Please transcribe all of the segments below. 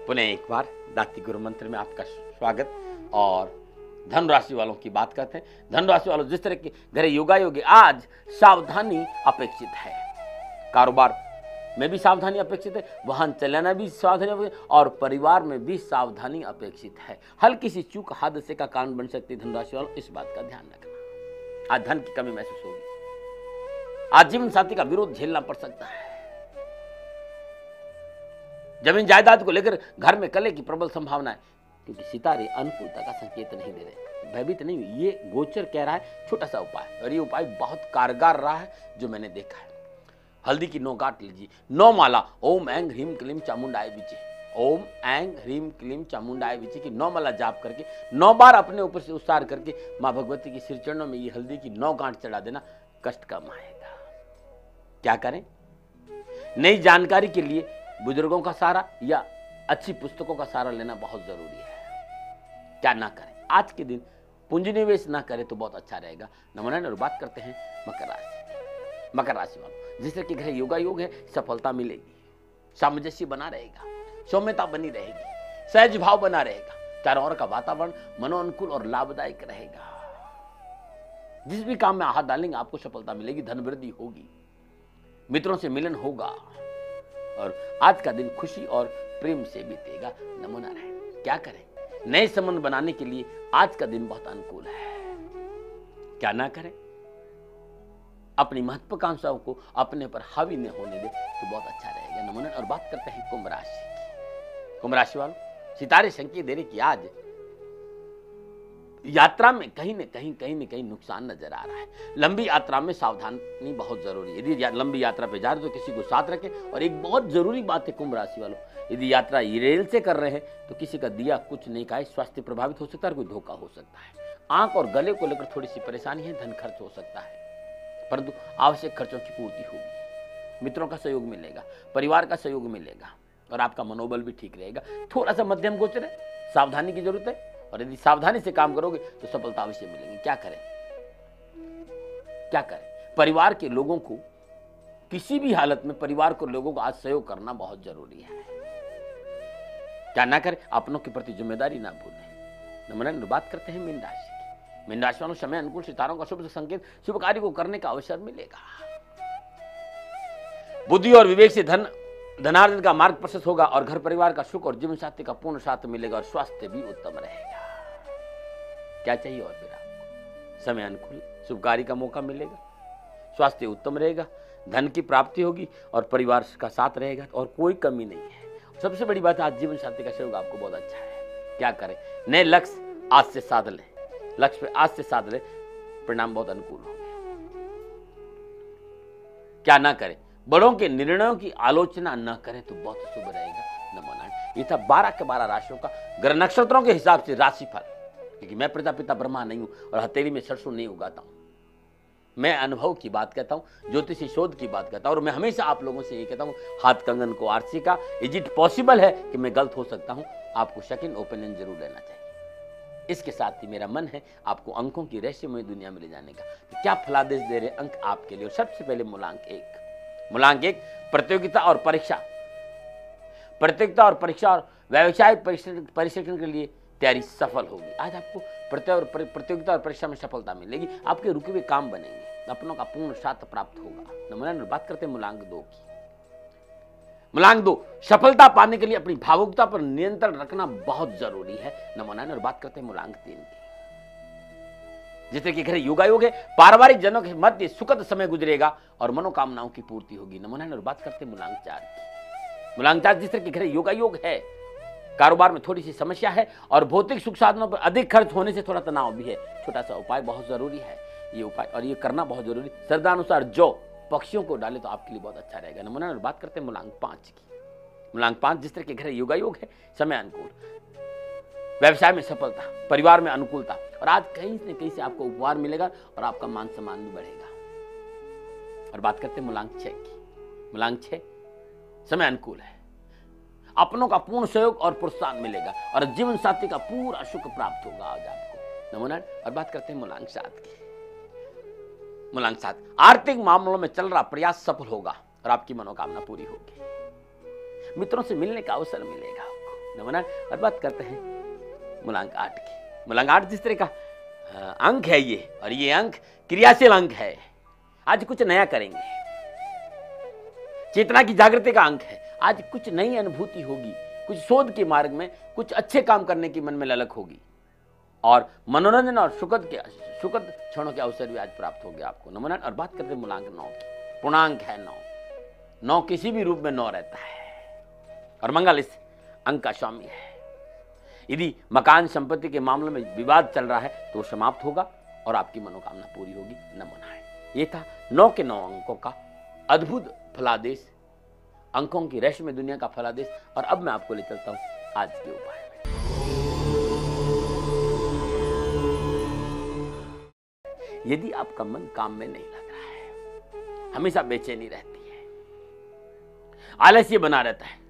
पुनः एक बार दाती गुरु मंत्र में आपका स्वागत। और धन राशि वालों की बात करते हैं। धन राशि वालों, जिस तरह के घरे योगा योगी, आज सावधानी अपेक्षित है। कारोबार में भी सावधानी अपेक्षित है, वाहन चलाना भी सावधानी अपेक्षित है और परिवार में भी सावधानी अपेक्षित है। हल्की सी चूक हादसे का कारण बन सकती है। धन राशि वालों, इस बात का ध्यान रखना। आज धन की कमी महसूस होगी। आज जीवन साथी का विरोध झेलना पड़ सकता है। जमीन जायदाद को लेकर घर में कलह की प्रबल संभावना है, क्योंकि सितारे अनुकूलता का संकेत नहीं दे रहे। भयभीत नहीं हुई, ये गोचर कह रहा है छोटा सा उपाय, और ये उपाय बहुत कारगर रहा है जो मैंने देखा है। हल्दी की 9 गांठ लीजिए, 9 माला ओम ऐं ह्रीम क्लीम चामुंडाय विचे, ओम ऐं ह्रीम क्लीम चामुंडाय विचे की 9 माला जाप करके 9 बार अपने ऊपर से उच्चार करके मां भगवती के सिर चरणों में ये हल्दी की 9 गांठ चढ़ा देना, कष्ट कम आएगा। क्या करें? नई जानकारी के लिए बुजुर्गों का सहारा या अच्छी पुस्तकों का सहारा लेना बहुत जरूरी है। क्या ना करें? आज के दिन पूंजी निवेश ना करें तो बहुत अच्छा रहेगा। नमन। और बात करते हैं मकर राशि। मकर राशि वालों, जिस तरह के घर योगा योग है, सफलता मिलेगी, सामंजस्य बना रहेगा, सौम्यता बनी रहेगी, सहज भाव बना रहेगा। चारों ओर का वातावरण मनोअनुकूल और लाभदायक रहेगा। जिस भी काम में हाथ डालेंगे आपको सफलता मिलेगी, धन वृद्धि होगी, मित्रों से मिलन होगा और आज का दिन खुशी और प्रेम से बीतेगा। नमो नारायण। क्या करें? नए संबंध बनाने के लिए आज का दिन बहुत अनुकूल है। क्या ना करें? अपनी महत्वाकांक्षाओं को अपने पर हावी न होने दे तो बहुत अच्छा रहेगा। नमो नारायण। और बात करते हैं कुंभ राशि की। कुंभ राशि वालों, सितारे संकेत दे रहे कि आज यात्रा में कहीं न कहीं नुकसान नजर आ रहा है। लंबी यात्रा में सावधानी बहुत जरूरी है। यदि लंबी यात्रा पे जा रहे तो किसी को साथ रखें। और एक बहुत जरूरी बात है कुंभ राशि वालों, यदि यात्रा रेल से कर रहे हैं तो किसी का दिया कुछ नहीं खाए, स्वास्थ्य प्रभावित हो सकता है, कोई धोखा हो सकता है। आंख और गले को लेकर थोड़ी सी परेशानी है, धन खर्च हो सकता है, परंतु आवश्यक खर्चों की पूर्ति होगी। मित्रों का सहयोग मिलेगा, परिवार का सहयोग मिलेगा और आपका मनोबल भी ठीक रहेगा। थोड़ा सा मध्यम गोचर है, सावधानी की जरूरत है, और यदि सावधानी से काम करोगे तो सफलता अवश्य मिलेगी। क्या करें? क्या करें? परिवार के लोगों को किसी भी हालत में परिवार को लोगों को आज सहयोग करना बहुत जरूरी है। क्या ना करें? अपनों के प्रति जिम्मेदारी ना भूलें। नमन। बात करते हैं मीन राशि की। मीन राशि वालों, समय अनुकूल, सितारों का शुभ संकेत, शुभ कार्य को करने का अवसर मिलेगा। बुद्धि और विवेक से धनार्जन का मार्ग प्रशस्त होगा और घर परिवार का सुख और जीवन साथी का पूर्ण साथ मिलेगा और स्वास्थ्य भी उत्तम रहेगा। क्या चाहिए और फिर आपको? समय अनुकूल, शुभ कार्य का मौका मिलेगा, स्वास्थ्य उत्तम रहेगा, धन की प्राप्ति होगी और परिवार का साथ रहेगा और कोई कमी नहीं है। सबसे बड़ी बात है, आज जीवन साथी का सहयोग आपको बहुत अच्छा है। क्या करें? नए लक्ष्य आज से साध लें, लक्ष्य पे आज से साध लें, परिणाम बहुत अनुकूल होंगे। क्या ना करें? बड़ों के निर्णयों की आलोचना न करें तो बहुत शुभ रहेगा। नमो नारायण। ये था 12 के 12 राशियों का ग्रह नक्षत्रों के हिसाब से राशिफल। क्योंकि मैं प्रजापिता ब्रह्मा नहीं हूं और हथेली में सरसों नहीं उगाता हूं। मैं अनुभव की बात कहता हूं, ज्योतिषी शोध की बात कहता हूं। और मैं हमेशा आप लोगों से ये कहता हूं, हाथ कंगन को आरसी का। इज इट पॉसिबल है कि मैं गलत हो सकता हूं? आपको सेकंड ओपिनियन जरूर लेना चाहिए। इसके साथ ही मेरा मन है आपको अंकों की रहस्यमय दुनिया में ले जाने का। तो क्या फलादेश दे रहे अंक आपके लिए? और सबसे पहले मूलांक 1 प्रतियोगिता और परीक्षा। प्रतियोगिता और परीक्षा और व्यवसाय परीक्षण के लिए तैयारी सफल होगी। आज आपको प्रतियोगिता और परीक्षा में सफलता मिलेगी। आपके रुके हुए काम बनेंगे, अपनों का पूर्ण साथ प्राप्त होगा। नमन। बात करते हैं मूलांक 2 की। मूलांक 2, सफलता पाने के लिए अपनी भावुकता पर नियंत्रण रखना बहुत जरूरी है। नमन। और बात करते हैं मूलांक 3 की। जिससे कि घर योगा योग है, पारिवारिक जनों के मध्य सुखद समय गुजरेगा और मनोकामनाओं की पूर्ति होगी। नमन। और बात करते हैं मूलांक 4 की। मूलांक 4, जिस तरह के घर योगा योग है, कारोबार में थोड़ी सी समस्या है और भौतिक सुख साधनों पर अधिक खर्च होने से थोड़ा तनाव भी है। छोटा सा उपाय बहुत जरूरी है, ये उपाय और ये करना बहुत जरूरी। श्रद्धा अनुसार जो पक्षियों को डाले तो आपके लिए बहुत अच्छा रहेगा। नमूना। और बात करते हैं मूलांक 5 की। मूलांक 5, जिस तरह के घर योगा योग है, समय अनुकूल, व्यवसाय में सफलता, परिवार में अनुकूलता और आज कहीं न कहीं से आपको उपहार मिलेगा और आपका मान सम्मान भी बढ़ेगा। और बात करते हैं मूलांक 6 की। मूलांक 6, समय अनुकूल है, अपनों का पूर्ण सहयोग और प्रोत्साहन मिलेगा और जीवन साथी का पूरा सुख प्राप्त होगा आज आपको। नमूना। और बात करते हैं मूलांक 7 की। मूलांक 7, आर्थिक मामलों में चल रहा प्रयास सफल होगा और आपकी मनोकामना पूरी होगी। मित्रों से मिलने का अवसर मिलेगा आपको। नमन। और बात करते हैं मूलांक 8 की। मूलांक 8 जिस तरह का अंक है ये, और ये अंक क्रियाशील अंक है। आज कुछ नया करेंगे, चेतना की जागृति का अंक है। आज कुछ नई अनुभूति होगी, कुछ शोध के मार्ग में कुछ अच्छे काम करने की मन में ललक होगी, और मनोरंजन और सुखद क्षणों के अवसर भी आज प्राप्त होंगे आपको। नमन। और बात करते हैं मूलांक 9 की। पूर्णांक है 9। 9 किसी भी रूप में 9 रहता है, और मंगल इस अंक का स्वामी है। यदि मकान संपत्ति के मामले में विवाद चल रहा है तो वो समाप्त होगा और आपकी मनोकामना पूरी होगी। नमन है। ये था 9 के 9 अंकों का अद्भुत फलादेश, अंकों की रहस्यमय दुनिया का फलादेश। और अब मैं आपको ले चलता हूं आज के उपाय में। यदि आपका मन काम में नहीं लग रहा है, हमेशा बेचैनी रहती है, आलस्य बना रहता है,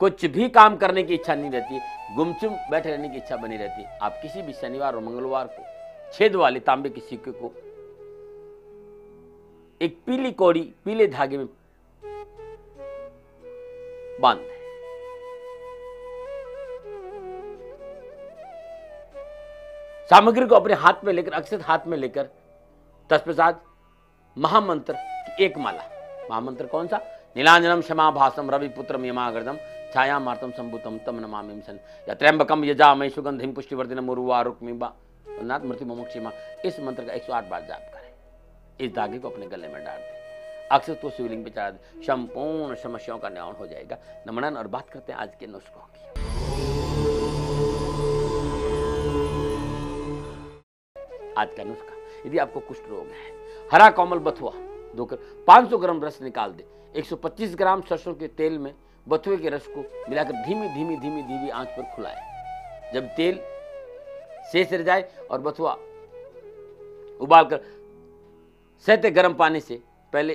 कुछ भी काम करने की इच्छा नहीं रहती, गुमसुम बैठे रहने की इच्छा बनी रहती है, आप किसी भी शनिवार और मंगलवार को छेद वाले तांबे के सिक्के को एक पीली कौड़ी पीले धागे में बांध दें। सामग्री को अपने हाथ में लेकर, अक्षत हाथ में लेकर, तत्पश्चात महामंत्र की एक माला। महामंत्र कौन सा? नीलांजनम क्षमाभासम रविपुत्रम यमागर्दम छायामार्तम संभूतम तम नमामि सन या त्र्यंबकम यजामहे सुगंधिम पुष्टिवर्धनम उर्वारुकमिव नाथ मृत्यु मोक्षिमा। इस मंत्र का 108 बार जाप करें। इस धागे को अपने गले में डाल दें, अक्षत को शिवलिंग पे चढ़ा दें, संपूर्ण समस्याओं का निवारण हो जाएगा। नमन। और बात करते हैं आज के नुस्खों की। आज का नुस्खा, यदि आपको कुष्ठ रोग है, हरा कोमल बथुआ 500 ग्राम रस निकाल दे, 125 ग्राम सरसों के तेल में बथुए के रस को मिलाकर धीमी धीमी धीमी धीमी आंच पर खुलाए। जब तेल शेष रह जाए और बथुआ उबालकर सहते गर्म पानी से पहले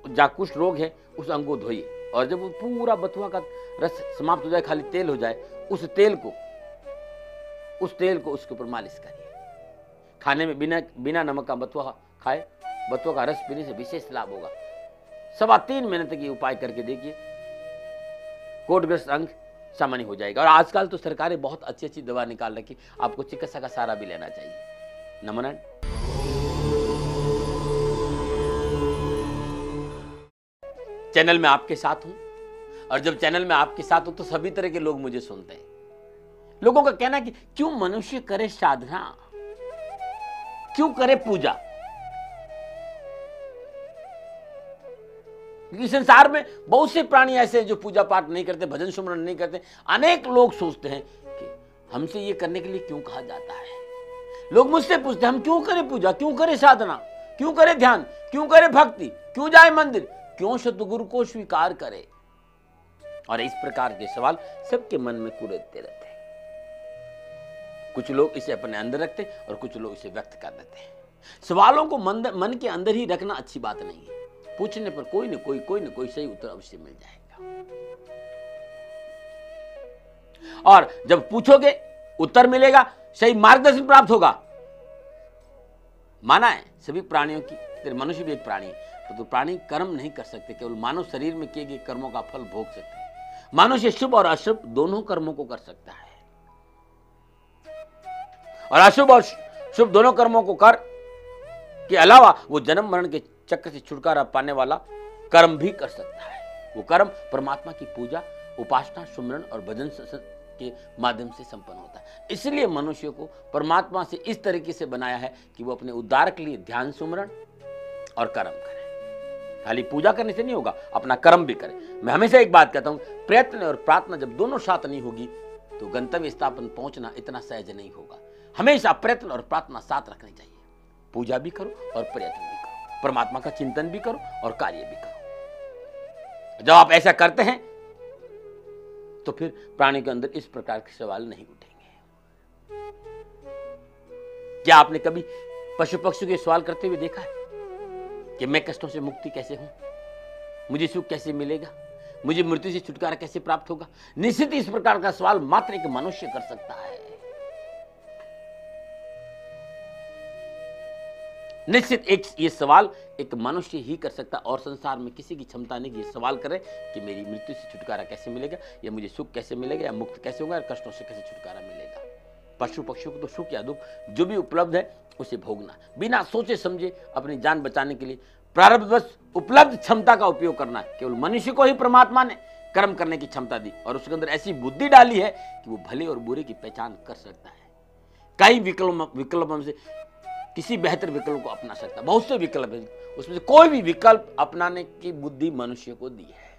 जहाँ कुष्ठ रोग है उस अंग को धोइए, और जब वो पूरा बथुआ का रस समाप्त हो जाए, खाली तेल हो जाए, उस तेल को उसके ऊपर मालिश करिए। खाने में बिना नमक का बथुआ खाए, बथुआ का रस पीने से विशेष लाभ होगा। 3.25 महीने तक ये उपाय करके देखिए, कोटग्रस्त अंग सामान्य हो जाएगा। और आजकल तो सरकारें बहुत अच्छी अच्छी दवा निकाल रखी, आपको चिकित्सा का सहारा भी लेना चाहिए। नमन। चैनल में आपके साथ हूं, और जब चैनल में आपके साथ हूं तो सभी तरह के लोग मुझे सुनते हैं। लोगों का कहना है कि क्यों मनुष्य करे साधना, क्यों करे पूजा। क्योंकि संसार में बहुत से प्राणी ऐसे हैं जो पूजा पाठ नहीं करते, भजन सुमरन नहीं करते। अनेक लोग सोचते हैं कि हमसे ये करने के लिए क्यों कहा जाता है। लोग मुझसे पूछते हैं हम क्यों करें पूजा, क्यों करें साधना, क्यों करें ध्यान, क्यों करें भक्ति, क्यों जाए मंदिर, क्यों सतगुरु को स्वीकार करें। और इस प्रकार के सवाल सबके मन में कुरेदते रहते हैं। कुछ लोग इसे अपने अंदर रखते हैं और कुछ लोग इसे व्यक्त कर देते हैं। सवालों को मन के अंदर ही रखना अच्छी बात नहीं है। पूछने पर कोई न कोई सही उत्तर अवश्य मिल जाएगा। और जब पूछोगे उत्तर मिलेगा, सही मार्गदर्शन प्राप्त होगा। माना है सभी प्राणियों की, मनुष्य भी एक प्राणी है, तो प्राणी कर्म नहीं कर सकते, केवल मानव शरीर में किए गए कर्मों का फल भोग सकते हैं। मनुष्य शुभ और अशुभ दोनों कर्मों को कर सकता है, और अशुभ और शुभ दोनों कर्मों को कर के अलावा वो जन्म मरण के चक्र से छुटकारा पाने वाला कर्म भी कर सकता है। वो कर्म परमात्मा की पूजा, उपासना, सुमरन और भजन के माध्यम से संपन्न होता है। इसलिए मनुष्य को परमात्मा से इस तरीके से बनाया है कि वो अपने उद्धार के लिए ध्यान, सुमरन और कर्म करे। खाली पूजा करने से नहीं होगा, अपना कर्म भी करे। मैं हमेशा एक बात कहता हूं, प्रयत्न और प्रार्थना जब दोनों साथ नहीं होगी तो गंतव्य स्थापन पहुंचना इतना सहज नहीं होगा। हमेशा प्रयत्न और प्रार्थना साथ रखनी चाहिए। पूजा भी करो और प्रयत्न भी करो, परमात्मा का चिंतन भी करो और कार्य भी करो। जब आप ऐसा करते हैं तो फिर प्राणी के अंदर इस प्रकार के सवाल नहीं उठेंगे। क्या आपने कभी पशु पक्षी के सवाल करते हुए देखा है कि मैं कष्टों से मुक्ति कैसे हूं, मुझे सुख कैसे मिलेगा, मुझे मृत्यु से छुटकारा कैसे प्राप्त होगा? निश्चित इस प्रकार का सवाल मात्र एक मनुष्य कर सकता है। निश्चित एक ये सवाल एक मनुष्य ही कर सकता और संसार में किसी की क्षमता नहीं कि ये सवाल करे कि मेरी मृत्यु से छुटकारा कैसे मिलेगा, या मुझे सुख कैसे मिलेगा, या मुक्त कैसे होगा, या कष्टों से कैसे छुटकारा मिलेगा। पशु पक्षियों को तो सुख या दुख जो भी उपलब्ध है उसे भोगना, बिना सोचे समझे अपनी जान बचाने के लिए प्रारब्धवश उपलब्ध क्षमता का उपयोग करना है। केवल मनुष्य को ही परमात्मा ने कर्म करने की क्षमता दी और उसके अंदर ऐसी बुद्धि डाली है कि वो भले और बुरे की पहचान कर सकता है। कई विकल्पों से किसी बेहतर विकल्प को अपना सकता है। बहुत से विकल्प है, उसमें से कोई भी विकल्प अपनाने की बुद्धि मनुष्य को दी है।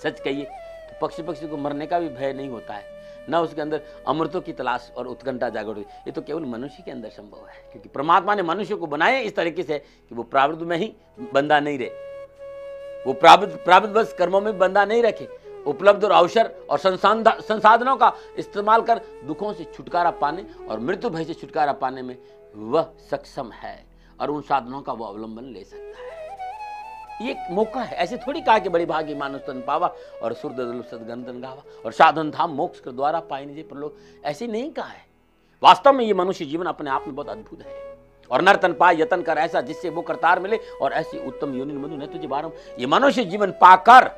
सच कहिए तो पक्षी को मरने का भी भय नहीं होता है, न उसके अंदर अमृतों की तलाश और उत्कंठा जागृत हुई। ये तो केवल मनुष्य के अंदर संभव है, क्योंकि परमात्मा ने मनुष्य को बनाया इस तरीके से कि वो प्रारब्ध में ही बंधा नहीं रहे, वो प्रारब्धवश कर्मों में बंधा नहीं रखे, उपलब्ध और अवसर और संसाधनों का इस्तेमाल कर दुखों से छुटकारा पाने और मृत्यु भय से छुटकारा पाने में वह सक्षम है और उन साधनों का वह अवलंबन ले सकता है। ये एक मौका है। ऐसे थोड़ी कहा कि बड़ी भागी मानुष तन पावा और सुर सदगंधन गावा और साधन धाम मोक्ष के द्वारा पाए निजे परलोक, ऐसे नहीं कहा है। वास्तव में ये मनुष्य जीवन अपने आप में बहुत अद्भुत है। और नर तन पाए यतन कर ऐसा जिससे वो करतार मिले और ऐसी उत्तम योनि मधु न तुझे बारम। ये मनुष्य जीवन पाकर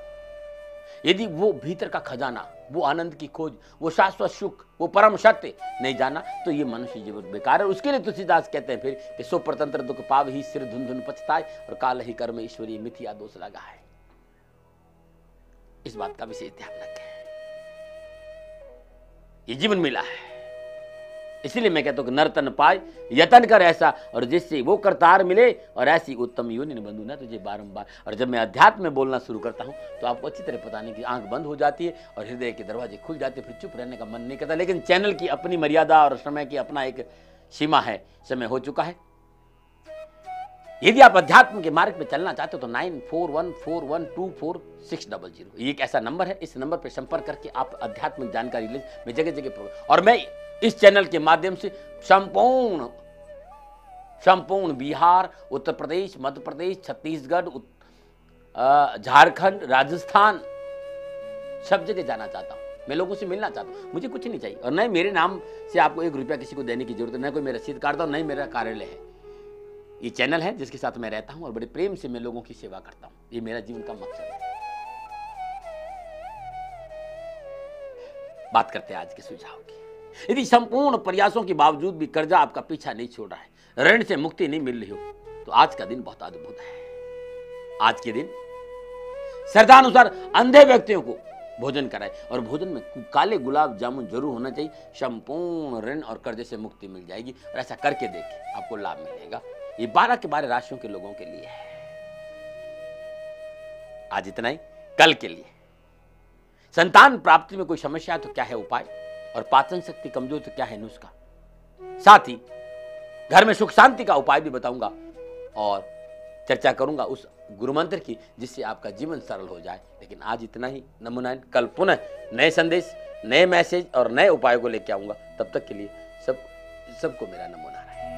यदि वो भीतर का खजाना, वो आनंद की खोज, वो शाश्वत सुख, वो परम सत्य नहीं जाना तो ये मनुष्य जीवन बेकार है। उसके लिए तुलसीदास कहते हैं फिर कि सो परतंत्र दुख पाव ही सिर धुन धुन पछताए और काल ही कर्म ईश्वरीय मिथ्या दोष लगा है। इस बात का विशेष ध्यान रखें। ये जीवन मिला है, इसीलिए मैं कहता हूं कि नर तन पाए यतन कर ऐसा और जिससे वो करतार मिले और ऐसी उत्तम योनि बंधु ना तुझे बारंबार। और जब मैं अध्यात्म में बोलना शुरू करता हूं तो आपको अच्छी तरह पता नहीं कि आंख बंद हो जाती है और हृदय के दरवाजे खुल जाते, फिर चुप रहने का मन नहीं करता। लेकिन चैनल की अपनी मर्यादा और समय की अपना एक सीमा है, समय हो चुका है। यदि आप अध्यात्म के मार्ग पे चलना चाहते हो तो 9414124600 ये एक ऐसा नंबर है। इस नंबर पर संपर्क करके आप आध्यात्मिक जानकारी ले। मैं जगह जगह और मैं इस चैनल के माध्यम से संपूर्ण बिहार, उत्तर प्रदेश, मध्य प्रदेश, छत्तीसगढ़, झारखंड, राजस्थान सब जगह जाना चाहता हूं। मैं लोगों से मिलना चाहता हूं। मुझे कुछ नहीं चाहिए और न मेरे नाम से आपको 1 रुपया किसी को देने की जरूरत है, न कोई मेरा रसीद काटता हूं, न ही मेरा कार्यालय है। ये चैनल है जिसके साथ मैं रहता हूं और बड़े प्रेम से मैं लोगों की सेवा करता हूं। ये मेरा जीवन का मकसद है। बात करते हैं आज के सुझाव की। यदि संपूर्ण प्रयासों के बावजूद भी कर्जा आपका पीछा नहीं छोड़ रहा है, ऋण से मुक्ति नहीं मिल रही हो, तो आज का दिन बहुत अद्भुत है। आज के दिन श्रद्धानुसार अंधे व्यक्तियों को भोजन कराए और भोजन में काले गुलाब जामुन जरूर होना चाहिए। संपूर्ण ऋण और कर्जे से मुक्ति मिल जाएगी और ऐसा करके देखिए आपको लाभ मिलेगा। ये 12 के 12 राशियों के लोगों के लिए है। आज इतना ही। कल के लिए संतान प्राप्ति में कोई समस्या है तो क्या है उपाय, और पाचन शक्ति कमजोर तो क्या है नुस्खा। साथ ही घर में सुख शांति का उपाय भी बताऊंगा और चर्चा करूंगा उस गुरु मंत्र की जिससे आपका जीवन सरल हो जाए। लेकिन आज इतना ही। नमो नारायण। कल पुनः नए संदेश, नए मैसेज और नए उपायों को लेकर आऊंगा। तब तक के लिए सबको मेरा नमो नारायण।